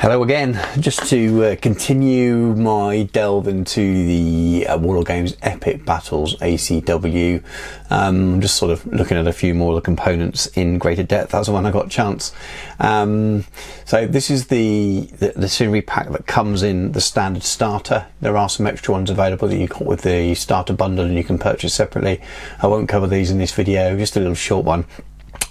Hello again, just to continue my delve into the Warlord Games Epic Battles ACW. I'm just sort of looking at a few more of the components in greater depth as and when I got a chance. So this is the scenery pack that comes in the standard starter. There are some extra ones available that you got with the starter bundle and you can purchase separately. I won't cover these in this video, just a little short one.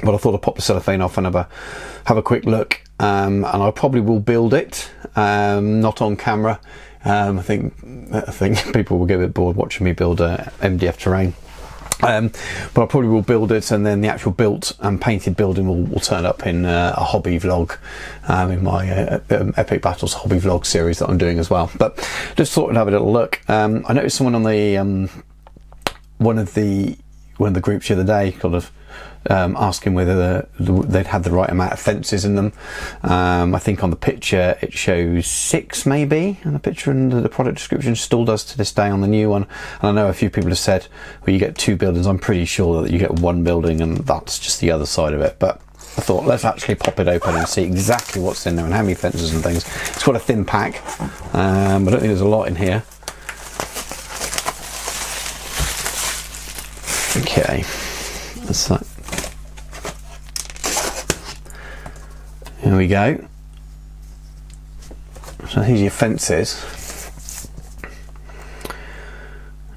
But I thought I'd pop the cellophane off and have a quick look, and I probably will build it, not on camera. I think people will get a bit bored watching me build MDF terrain, but I probably will build it, and then the actual built and painted building will turn up in a hobby vlog, in my Epic Battles hobby vlog series that I'm doing as well. But just thought I'd have a little look. I noticed someone on the one of the groups the other day kind of asking whether they'd had the right amount of fences in them. I think on the picture it shows 6 maybe, and the picture and the product description still does to this day on the new one. And I know a few people have said, well, you get 2 buildings. I'm pretty sure that you get 1 building and that's just the other side of it. But I thought, let's actually pop it open and see exactly what's in there and how many fences and things. It's quite a thin pack. I don't think there's a lot in here. Okay, that's that. Here we go. So here's your fences.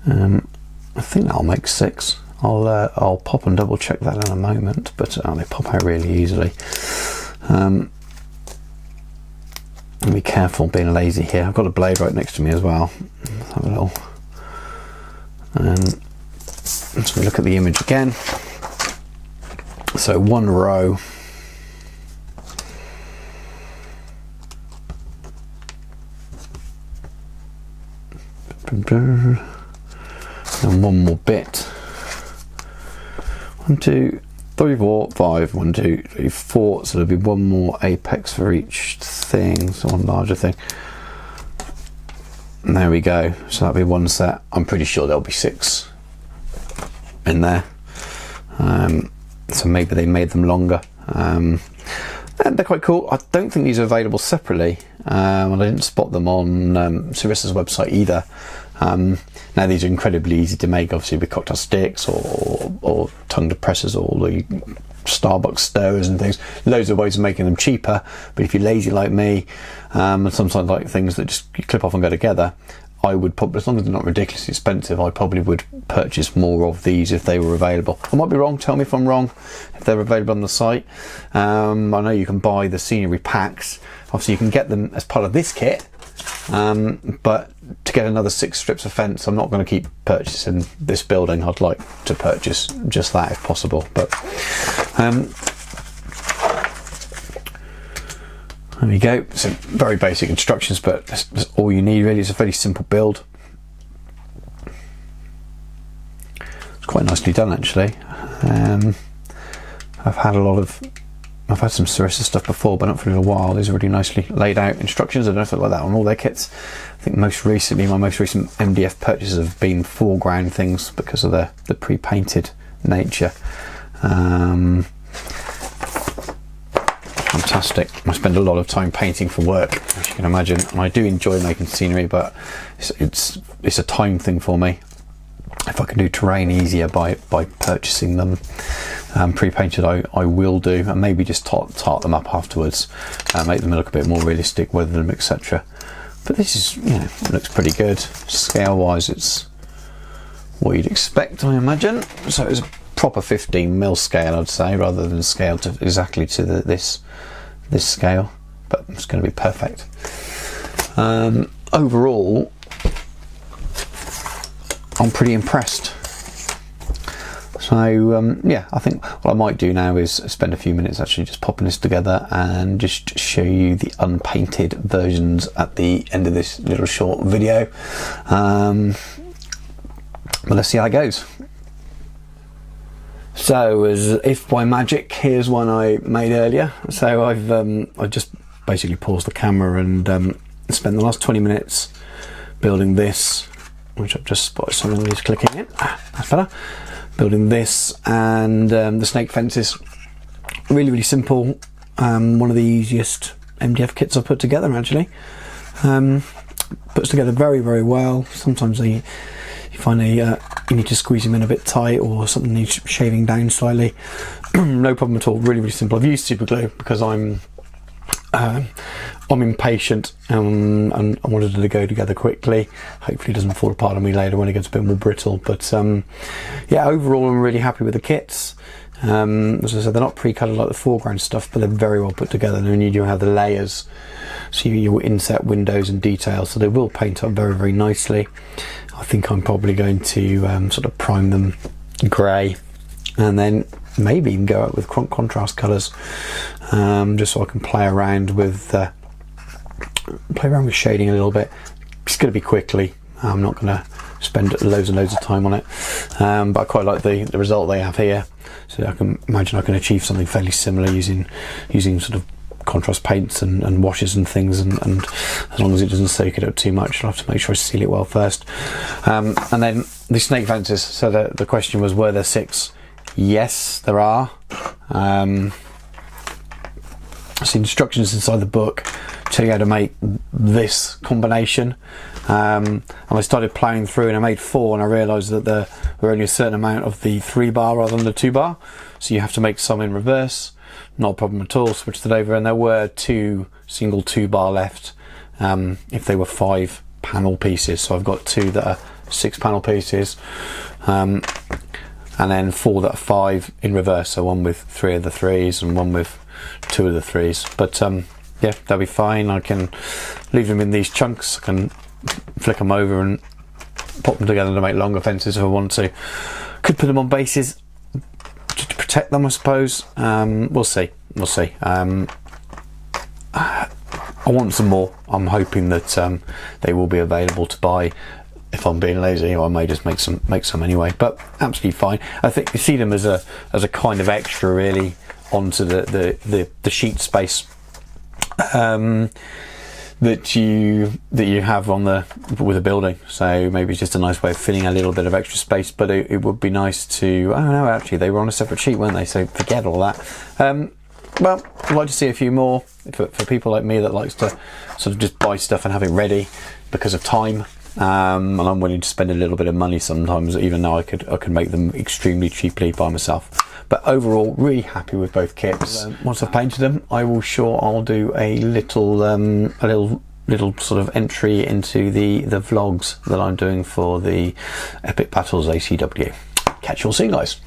I think that'll make 6. I'll pop and double check that in a moment, but they pop out really easily. Be careful being lazy here. I've got a blade right next to me as well. Let's have a little. So we look at the image again. So 1 row. And 1 more bit. 1, 2, 3, 4, 5. 1, 2, 3, 4. So there'll be 1 more apex for each thing. So 1 larger thing. And there we go. So that'll be 1 set. I'm pretty sure there'll be 6 in there. So maybe they made them longer. They're quite cool. I don't think these are available separately, and I didn't spot them on Sarissa's website either. Now these are incredibly easy to make, obviously with cocktail sticks or tongue depressors or the Starbucks stirrers and things. Loads of ways of making them cheaper, but if you're lazy like me, and sometimes like things that just clip off and go together, I would probably, as long as they're not ridiculously expensive, I probably would purchase more of these if they were available. I might be wrong, tell me if I'm wrong, if they're available on the site. I know you can buy the scenery packs. Obviously you can get them as part of this kit, but to get another 6 strips of fence, I'm not going to keep purchasing this building. I'd like to purchase just that if possible. But there we go. So very basic instructions, but that's all you need really. It's a very simple build. It's quite nicely done actually. I've had some Sarissa stuff before, but not for a little while. These are really nicely laid out instructions. I don't know if they're like that on all their kits. I think most recently, my most recent MDF purchases have been foreground things because of the pre-painted nature. Fantastic. I spend a lot of time painting for work, as you can imagine, and I do enjoy making scenery, but it's a time thing for me. If I can do terrain easier by purchasing them pre-painted, I will do, and maybe just tart them up afterwards, make them look a bit more realistic, weather them, etc. But this is, looks pretty good. Scale wise, it's what you'd expect, I imagine. So it's a proper 15mm scale, I'd say, rather than scale to exactly to this scale, but it's going to be perfect. Overall, I'm pretty impressed. So yeah, I think what I might do now is spend a few minutes actually just popping this together and just show you the unpainted versions at the end of this little short video. But let's see how it goes. So as if by magic, here's one I made earlier. So I just basically paused the camera and spent the last 20 minutes building this, which I've just spotted someone who's clicking in. That's better. Building this and the snake fences. Really simple. One of the easiest MDF kits I've put together actually. Puts together very, very well. Sometimes you find you need to squeeze them in a bit tight, or something needs shaving down slightly. No problem at all. Really, really simple. I've used super glue because I'm impatient and I wanted it to go together quickly. Hopefully it doesn't fall apart on me later when it gets a bit more brittle. But yeah, overall I'm really happy with the kits. As I said, they're not pre-colored like the foreground stuff, but they're very well put together, and you do have the layers, so your inset windows and details, so they will paint up very, very nicely. I think I'm probably going to sort of prime them grey, and then maybe even go out with contrast colours, just so I can play around with shading a little bit. It's going to be quickly. I'm not going to spend loads and loads of time on it, but I quite like the result they have here. So I can imagine I can achieve something fairly similar using sort of contrast paints and washes and things, and as long as it doesn't soak it up too much, I'll have to make sure I seal it well first. And then the snake fences. So the question was, were there 6? Yes, there are. So instructions inside the book tell you how to make this combination, and I started ploughing through and I made 4, and I realised that there were only a certain amount of the 3 bar rather than the 2 bar, so you have to make some in reverse. Not a problem at all. Switched it over, and there were 2 single 2 bar left if they were 5 panel pieces, so I've got 2 that are 6 panel pieces, and then 4 that are 5 in reverse, so one with 3 of the 3s and one with 2 of the 3s. But yeah, they'll be fine. I can leave them in these chunks, I can flick them over and pop them together to make longer fences if I want to. Could put them on bases to protect them, I suppose. We'll see. I want some more. I'm hoping that they will be available to buy. If I'm being lazy, I may just make some anyway, but absolutely fine. I think you see them as a kind of extra really onto the sheet space that you have on with a building. So maybe it's just a nice way of filling a little bit of extra space, but it would be nice to, I don't know, actually they were on a separate sheet, weren't they? So forget all that. Well, I'd like to see a few more for people like me that likes to sort of just buy stuff and have it ready because of time. And I'm willing to spend a little bit of money sometimes, even though I could make them extremely cheaply by myself. But overall, really happy with both kits. Once I've painted them, I'll do a little sort of entry into the vlogs that I'm doing for the Epic Battles ACW. Catch you all soon, guys.